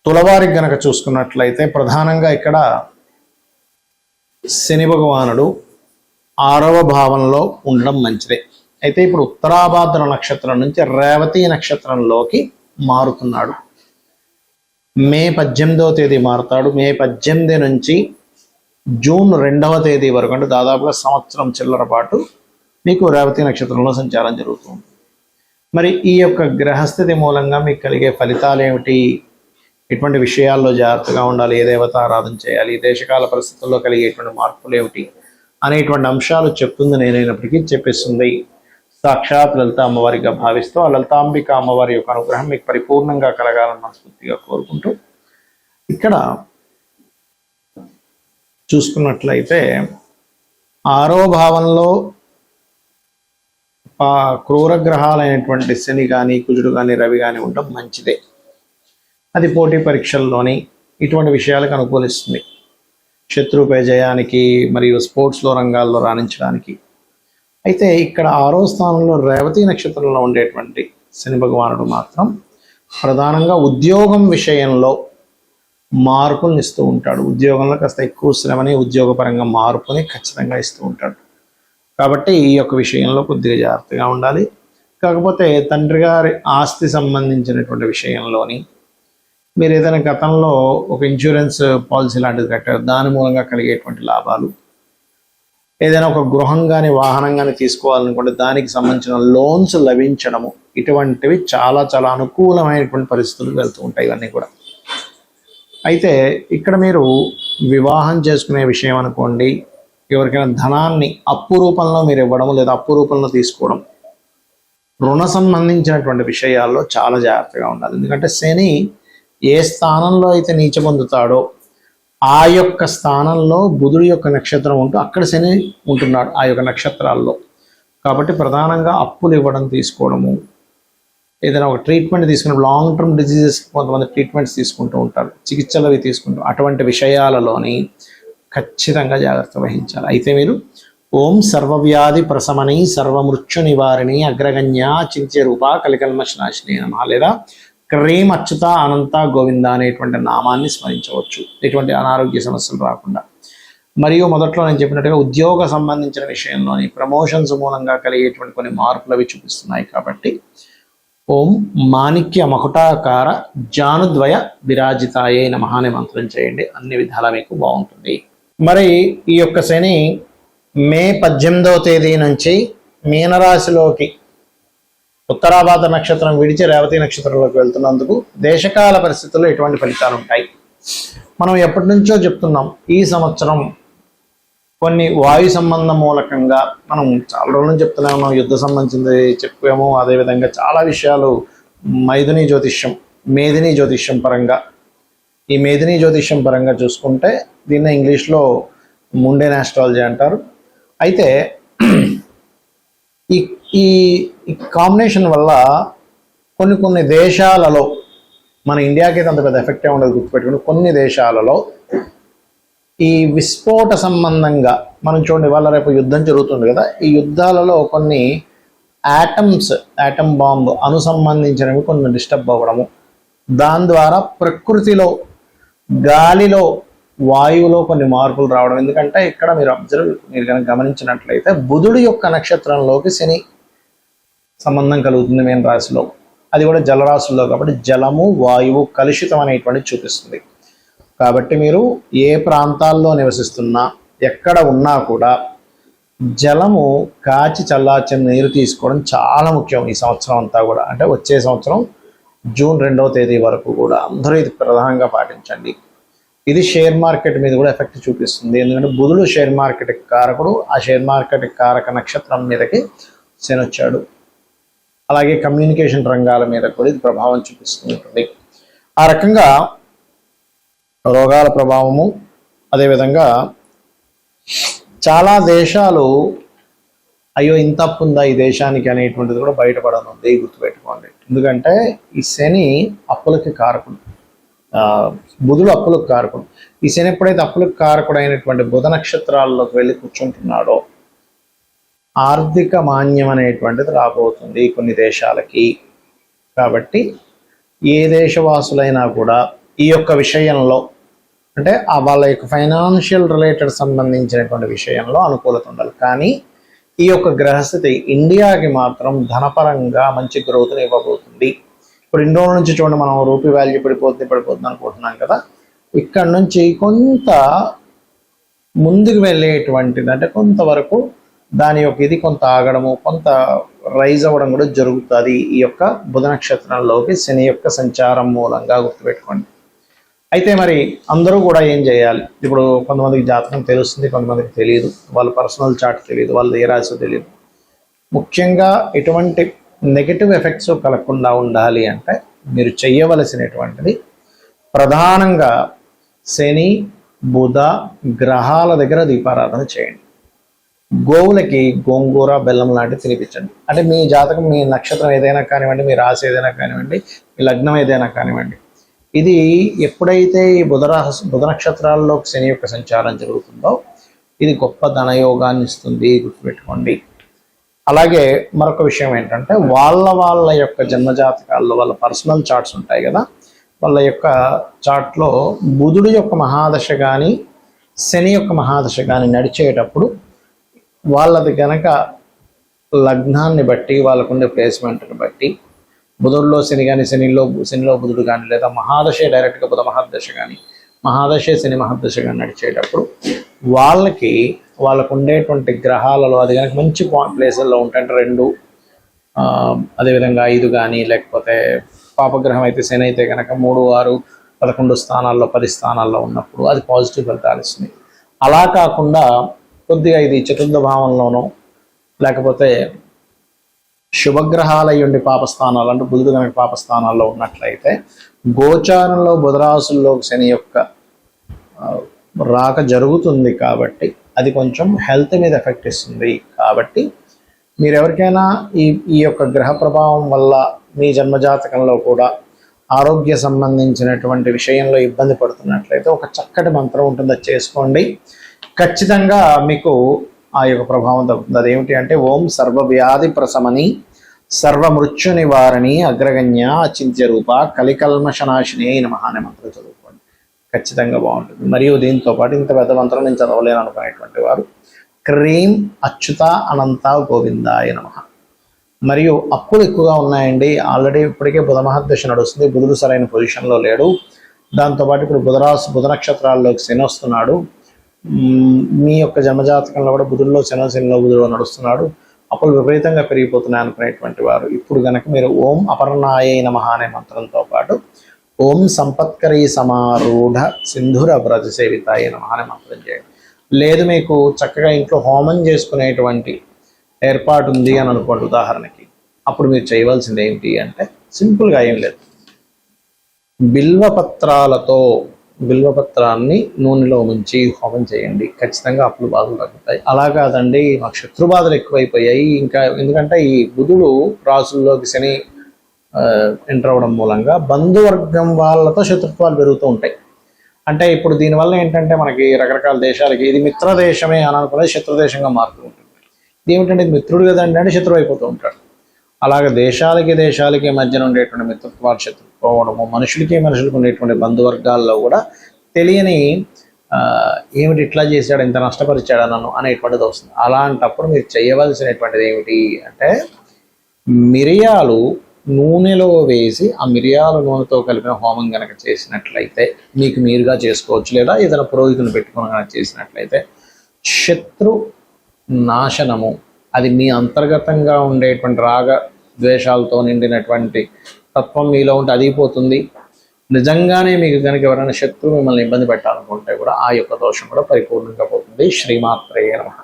తులవారికి గనక చూసుకున్నట్లయితే ప్రధానంగా ఇక్కడ శని భగవానుడు 6వ భావంలో ఉండడం మంచిదే. అయితే ఇప్పుడు ఉత్తరాభాద్ర నక్షత్రం నుంచి రేవతి నక్షత్రంలోకి మారుతున్నాడు. మే 18వ తేదీ మారుతాడు. మే 18 నుంచి జూన్ 2వ తేదీ వరకు, అంటే దాదాపుగా సంవత్సరం చిల్లర పాటు మీకు రేవతి నక్షత్రంలో సంచారం జరుగుతుంది. మరి ఈ యొక్క గ్రహస్థితి మూలంగా మీకు కలిగే ఫలితాలు ఏమిటి, ఎటువంటి విషయాల్లో జాగ్రత్తగా ఉండాలి, ఏ దేవత ఆరాధన చేయాలి, దేశకాల పరిస్థితుల్లో కలిగేటువంటి మార్పులు ఏమిటి అనేటువంటి అంశాలు చెప్తుంది నేనైనప్పటికీ చెప్పేస్తుంది సాక్షాత్ లలిత అమ్మవారిగా భావిస్తూ ఆ లలితాంబిక అమ్మవారి యొక్క అనుగ్రహం మీకు పరిపూర్ణంగా కలగాలని మనస్ఫూర్తిగా కోరుకుంటూ, ఇక్కడ చూసుకున్నట్లయితే 6వ భావంలో క్రూర గ్రహాలైనటువంటి శని కానీ కుజుడు కానీ రవి కానీ ఉండడం మంచిదే. అది పోటీ పరీక్షల్లోని ఇటువంటి విషయాలకు అనుకూలిస్తుంది. శత్రుపై జయానికి మరియు స్పోర్ట్స్లో రంగాల్లో రాణించడానికి. అయితే ఇక్కడ 6వ స్థానంలో రేవతి నక్షత్రంలో ఉండేటువంటి శని భగవానుడు మాత్రం ప్రధానంగా ఉద్యోగం విషయంలో మార్పులను ఇస్తూ ఉంటాడు. ఉద్యోగంలో కాస్త ఎక్కువ శ్రమని, ఉద్యోగపరంగా మార్పుని ఖచ్చితంగా ఇస్తూ ఉంటాడు. కాబట్టి ఈ యొక్క విషయంలో కొద్దిగా జాగ్రత్తగా ఉండాలి. కాకపోతే తండ్రి గారి ఆస్తి సంబంధించినటువంటి విషయంలోని మీరు ఏదైనా గతంలో ఒక ఇన్సూరెన్స్ పాలసీ లాంటిది కట్టారు, దాని మూలంగా కలిగేటువంటి లాభాలు, ఏదైనా ఒక గృహం కానీ వాహనం కానీ తీసుకోవాలనుకుంటే దానికి సంబంధించిన లోన్స్ లభించడము, ఇటువంటివి చాలా చాలా అనుకూలమైనటువంటి పరిస్థితులు వెళ్తూ ఉంటాయి ఇవన్నీ కూడా. అయితే ఇక్కడ మీరు వివాహం చేసుకునే విషయం అనుకోండి, ఎవరికైనా ధనాన్ని అప్పు రూపంలో మీరు ఇవ్వడం లేదా అప్పు రూపంలో తీసుకోవడం, రుణ సంబంధించినటువంటి విషయాల్లో చాలా జాగ్రత్తగా ఉండాలి. ఎందుకంటే శని ఏ స్థానంలో అయితే నీచ పొందుతాడో ఆ యొక్క స్థానంలో బుధుడి యొక్క నక్షత్రం ఉంటూ అక్కడ శని ఉంటున్నాడు ఆ యొక్క నక్షత్రాల్లో. కాబట్టి ప్రధానంగా అప్పులు ఇవ్వడం, తీసుకోవడము, ఏదైనా ఒక ట్రీట్మెంట్ తీసుకుని లాంగ్ టర్మ్ డిజీజెస్ కొంతమంది ట్రీట్మెంట్స్ తీసుకుంటూ ఉంటారు, చికిత్సలు అవి తీసుకుంటూ, అటువంటి విషయాలలోని ఖచ్చితంగా జాగ్రత్త వహించాలి. అయితే మీరు ఓం సర్వవ్యాధి ప్రశమని సర్వమృత్యు నివారిణి అగ్రగణ్య చింత్య రూప కలికల్మశనాశిని నమః లేదా క్రీం అచ్యుత అనంత గోవింద అనేటువంటి నామాన్ని స్మరించవచ్చు ఎటువంటి అనారోగ్య సమస్యలు రాకుండా. మరియు మొదట్లో నేను చెప్పినట్టుగా ఉద్యోగ సంబంధించిన విషయంలోని ప్రమోషన్స్ మూలంగా కలిగేటువంటి కొన్ని మార్పులు అవి చూపిస్తున్నాయి. కాబట్టి ఓం మాణిక్య మకుటాకార జానుద్వయ విరాజితాయే నమః అనే మంత్రం చేయండి, అన్ని విధాలా మీకు బాగుంటుంది. మరి ఈ యొక్క శని మే 18వ తేదీ నుంచి మీనరాశిలోకి ఉత్తరాభాద్ర నక్షత్రం విడిచి రేవతి నక్షత్రంలోకి వెళ్తున్నందుకు దేశకాల పరిస్థితుల్లో ఎటువంటి ఫలితాలు ఉంటాయి. మనం ఎప్పటి నుంచో చెప్తున్నాం, ఈ సంవత్సరం కొన్ని వాయు సంబంధం మూలకంగా మనం చాలా రోజుల నుంచి చెప్తూనే ఉన్నాం. యుద్ధ సంబంధించింది చెప్పాము, అదేవిధంగా చాలా విషయాలు మైథుని జ్యోతిష్యం, మేదిని జ్యోతిష్యం పరంగా. ఈ మేదిని జ్యోతిష్యం పరంగా చూసుకుంటే దీన్ని ఇంగ్లీష్లో ముండేన్ ఆస్ట్రాలజీ అంటారు. అయితే ఈ ఈ కాంబినేషన్ వల్ల కొన్ని దేశాలలో, మన ఇండియాకి అయితే అంత పెద్ద ఎఫెక్ట్ ఉండదు గుర్తుపెట్టుకుని, కొన్ని దేశాలలో ఈ విస్ఫోట సంబంధంగా మనం చూడండి, ఇవాళ రేపు యుద్ధం జరుగుతుంది కదా, ఈ యుద్ధాలలో కొన్ని యాటమ్ బాంబు అనుసంబంధించినవి కొన్ని డిస్టర్బ్ అవ్వడము, దాని ద్వారా ప్రకృతిలో గాలిలో వాయువులో కొన్ని మార్పులు రావడం. ఎందుకంటే ఇక్కడ మీరు కనుక గమనించినట్లయితే బుధుడి యొక్క నక్షత్రంలోకి శని సంబంధం కలుగుతుంది మీన రాశిలో, అది కూడా జలరాశుల్లో. కాబట్టి జలము వాయువు కలుషితం అనేటువంటి చూపిస్తుంది. కాబట్టి మీరు ఏ ప్రాంతాల్లో నివసిస్తున్నా ఎక్కడ ఉన్నా కూడా జలము కాచి చల్లార్చిన నీరు తీసుకోవడం చాలా ముఖ్యం ఈ సంవత్సరం అంతా కూడా. అంటే వచ్చే సంవత్సరం జూన్ 2వ తేదీ వరకు కూడా అందరూ ఇది ప్రధానంగా పాటించండి. ఇది షేర్ మార్కెట్ మీద కూడా ఎఫెక్ట్ చూపిస్తుంది. ఎందుకంటే బుధుడు షేర్ మార్కెట్ కారకుడు, ఆ షేర్ మార్కెట్ కారక నక్షత్రం మీదకి శని వచ్చాడు. అలాగే కమ్యూనికేషన్ రంగాల మీద కూడా ఇది ప్రభావం చూపిస్తూ ఉంటుంది. ఆ రకంగా రోగాల ప్రభావము, అదేవిధంగా చాలా దేశాలు అయ్యో ఇంత అప్పు ఉందా ఈ దేశానికి అనేటువంటిది కూడా బయటపడనుంది, గుర్తుపెట్టుకోండి. ఎందుకంటే ఈ శని అప్పులకి కారకుడు, బుధుడు అప్పులకు కారకుడు. ఈ శని ఎప్పుడైతే అప్పులకు కారకుడు అయినటువంటి బుధ నక్షత్రాల్లోకి వెళ్ళి కూర్చుంటున్నాడో ఆర్థిక మాన్యం అనేటువంటిది రాబోతుంది కొన్ని దేశాలకి. కాబట్టి ఏ దేశవాసులైనా కూడా ఈ యొక్క విషయంలో అంటే వాళ్ళ యొక్క ఫైనాన్షియల్ రిలేటెడ్ సంబంధించినటువంటి విషయంలో అనుకూలత ఉండాలి. కానీ ఈ యొక్క గ్రహస్థితి ఇండియాకి మాత్రం ధనపరంగా మంచి గ్రోత్ని ఇవ్వబోతుంది. ఇప్పుడు ఇన్ని రోజుల నుంచి చూడండి, మనం రూపీ వాల్యూ పడిపోతుంది అనుకుంటున్నాం కదా, ఇక్కడ నుంచి కొంత ముందుకు వెళ్ళేటువంటిది, అంటే కొంతవరకు దాని యొక్క ఇది కొంత ఆగడము, కొంత రైజ్ అవ్వడం కూడా జరుగుతుంది ఈ యొక్క బుధ నక్షత్రంలోకి శని యొక్క సంచారం మూలంగా, గుర్తుపెట్టుకోండి. అయితే మరి అందరూ కూడా ఏం చేయాలి? ఇప్పుడు కొంతమందికి జాతకం తెలుస్తుంది, కొంతమందికి తెలియదు, వాళ్ళ పర్సనల్ చార్ట్ తెలియదు, వాళ్ళది ఏ రాశి తెలియదు. ముఖ్యంగా ఎటువంటి నెగటివ్ ఎఫెక్ట్స్ కలగకుండా ఉండాలి అంటే మీరు చేయవలసినటువంటిది ప్రధానంగా శని బుధ గ్రహాల దగ్గర దీపారాధన చేయండి. గోవులకి గోంగూర బెల్లం లాంటివి తినిపించండి. అంటే మీ జాతకం, మీ నక్షత్రం ఏదైనా కానివ్వండి, మీ రాశి ఏదైనా కానివ్వండి, మీ లగ్నం ఏదైనా కానివ్వండి, ఇది ఎప్పుడైతే ఈ బుధ నక్షత్రాల్లో శని యొక్క సంచారం జరుగుతుందో ఇది గొప్ప ధనయోగాన్ని ఇస్తుంది, గుర్తుపెట్టుకోండి. అలాగే మరొక విషయం ఏంటంటే వాళ్ళ యొక్క జన్మజాతకాల్లో వాళ్ళ పర్సనల్ చార్ట్స్ ఉంటాయి కదా, వాళ్ళ యొక్క చార్ట్లో బుధుడు యొక్క మహాదశ కానీ శని యొక్క మహాదశ కానీ నడిచేటప్పుడు వాళ్ళది కనుక లగ్నాన్ని బట్టి, వాళ్ళకుండే ప్లేస్మెంట్ని బట్టి, బుధుడిలో శని కానీ శనిలో బుధుడు కానీ, లేదా మహాదశే డైరెక్ట్గా బుధ మహాదశ కానీ మహాదశే శని మహాదశ కానీ నడిచేటప్పుడు వాళ్ళకు ఉండేటువంటి గ్రహాలలో అది కనుక మంచి ప్లేసుల్లో ఉంటాయంటే 2 అదేవిధంగా 5 కానీ, లేకపోతే పాపగ్రహం అయితే శని అయితే కనుక 3, 6, 11 స్థానాల్లో 10 స్థానాల్లో ఉన్నప్పుడు అది పాజిటివ్ ఫలితాలు ఇస్తుంది. అలా కాకుండా కొద్దిగా ఇది చతుర్థ భావంలోనో లేకపోతే శుభగ్రహాలయ్యుండి పాపస్థానాలు అంటే బుధుడు కనుక పాపస్థానాల్లో ఉన్నట్లయితే గోచారంలో బుధరాశుల్లో శని యొక్క రాక జరుగుతుంది కాబట్టి అది కొంచెం హెల్త్ మీద ఎఫెక్ట్ ఇస్తుంది. కాబట్టి మీరు ఎవరికైనా ఈ యొక్క గ్రహ ప్రభావం వల్ల మీ జన్మజాతకంలో కూడా ఆరోగ్య సంబంధించినటువంటి విషయంలో ఇబ్బంది పడుతున్నట్లయితే ఒక చక్కటి మంత్రం ఉంటుంది, అది చేసుకోండి. ఖచ్చితంగా మీకు ఆ యొక్క ప్రభావం తగ్గుతుంది. అదేమిటి అంటే ఓం సర్వవ్యాధి ప్రశమని సర్వమృత్యు నివారణి అగ్రగణ్య అచింత్య రూప కలికల్మషనాశిని నమః అనే మంత్రం చదువుకోండి, ఖచ్చితంగా బాగుంటుంది. మరియు దీంతో పాటు ఇంత పెద్ద మంత్రం నేను చదవలేను అనుకునేటువంటి వారు క్రీం అచ్యుత అనంత గోవిందాయ నమః. మరియు అప్పులు ఎక్కువగా ఉన్నాయండి, ఆల్రెడీ ఇప్పటికే బుధ మహర్దశ నడుస్తుంది, బుధుడు సరైన పొజిషన్లో లేడు, దాంతోపాటు ఇప్పుడు బుధ నక్షత్రాల్లోకి శని వస్తున్నాడు, మీ యొక్క జన్మజాతకంలో కూడా బుధుల్లో శనిలో బుధుడు నడుస్తున్నాడు, అప్పులు విపరీతంగా పెరిగిపోతున్నాయి అనుకునేటువంటి వారు ఇప్పుడు కనుక మీరు ఓం అపర్ణాయ నమః అనే మంత్రంతో పాటు ఓం సంపత్కరీ సమారూఢ సింధుర వ్రజ సేవితాయ నమః అనే మంత్రం చేయండి. లేదు మీకు చక్కగా ఇంట్లో హోమం చేసుకునేటువంటి ఏర్పాటు ఉంది అని అనుకోండి ఉదాహరణకి, అప్పుడు మీరు చేయవలసింది ఏంటి అంటే సింపుల్గా ఏం లేదు, బిల్వపత్రాన్ని నూనెలో ముంచి హోమం చేయండి, ఖచ్చితంగా అప్పులు బాధలు తగ్గుతాయి. అలా కాదండి మాకు శత్రు బాధలు ఎక్కువైపోయాయి, ఇంకా ఎందుకంటే ఈ బుధుడు రాసుల్లోకి శని ఎంటర్ అవ్వడం మూలంగా బంధువర్గం వాళ్ళతో శత్రుత్వాలు పెరుగుతూ ఉంటాయి. అంటే ఇప్పుడు దీనివల్ల ఏంటంటే మనకి రకరకాల దేశాలకి ఇది మిత్రదేశమే అని అనుకునేది శత్రుదేశంగా మారుతూ ఉంటుంది. ఇది ఏమిటంటే ఇది మిత్రుడు కదండి అంటే శత్రువు అయిపోతూ ఉంటాడు. అలాగే దేశాలకి మధ్యన ఉండేటువంటి మిత్రత్వాలు శత్రుత్వము, మనుషులకు ఉండేటువంటి బంధువర్గాల్లో కూడా తెలియని ఏమిటి ఇట్లా చేశాడు, ఇంత నష్టపరిచాడు నన్ను అనేటువంటిది వస్తుంది. అలాంటప్పుడు మీరు చేయవలసినటువంటిది ఏమిటి అంటే మిరియాలు నూనెలో వేసి ఆ మిరియాల నూనెతో కలిపిన హోమం కనుక చేసినట్లయితే మీకు మీరుగా చేసుకోవచ్చు, లేదా ఏదైనా పురోహితుని పెట్టుకుని కనుక చేసినట్లయితే శత్రు నాశనము, అది మీ అంతర్గతంగా ఉండేటువంటి రాగ ద్వేషాలతో నిండినటువంటి తత్వం మీలో ఉంటే అది పోతుంది. నిజంగానే మీకు కనుక ఎవరైనా శత్రువు మిమ్మల్ని ఇబ్బంది పెట్టాలనుకుంటే కూడా ఆ యొక్క దోషం కూడా పరిపూర్ణంగా పోతుంది. శ్రీమాత్రేయ నమః.